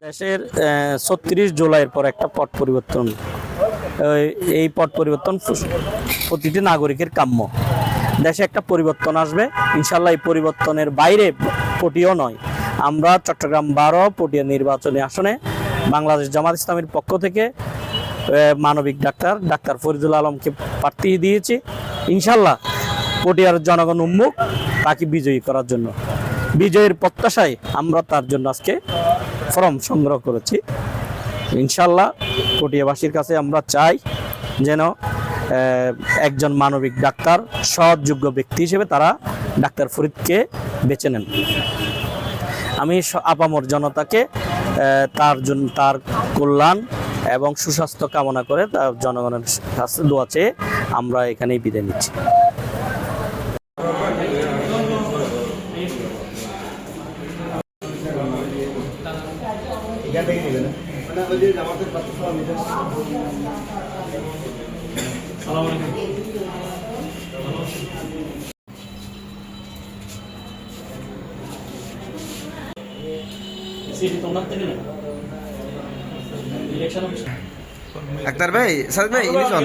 দেশের ৩৬ জুলাইয়ের পর একটা পট পরিবর্তন, এই পট পরিবর্তন প্রতিটি নাগরিকের কাম্য। দেশে একটা পরিবর্তন আসবে ইনশাল্লাহ। এই পরিবর্তনের বাইরে পটিও নয়। আমরা চট্টগ্রাম 12 পটিয়া নির্বাচনী আসনে বাংলাদেশ জামাত ইসলামীর পক্ষ থেকে মানবিক ডাক্তার ফরিদুল আলমকে প্রার্থী দিয়েছি। ইনশাল্লাহ পটিয়ার জনগণ উন্মুখ তাকে বিজয়ী করার জন্য। বিজয়ের প্রত্যাশায় আমরা তার জন্য আজকে ফর্ম সংগ্রহ করেছি। ইনশাল্লাহ পটিয়াবাসীর কাছে আমরা চাই যেন একজন মানবিক ডাক্তার, সৎযোগ্য ব্যক্তি হিসেবে তারা ডাক্তার ফরিদকে বেছে নেন। আমি আপামর জনতাকে তার কল্যাণ এবং সুস্বাস্থ্য কামনা করে তার জনগণের কাছে দোয়া চেয়ে আমরা এখানেই বিদায় নিচ্ছি। আক্তার ভাই, সাদ ভাই, ইমিশন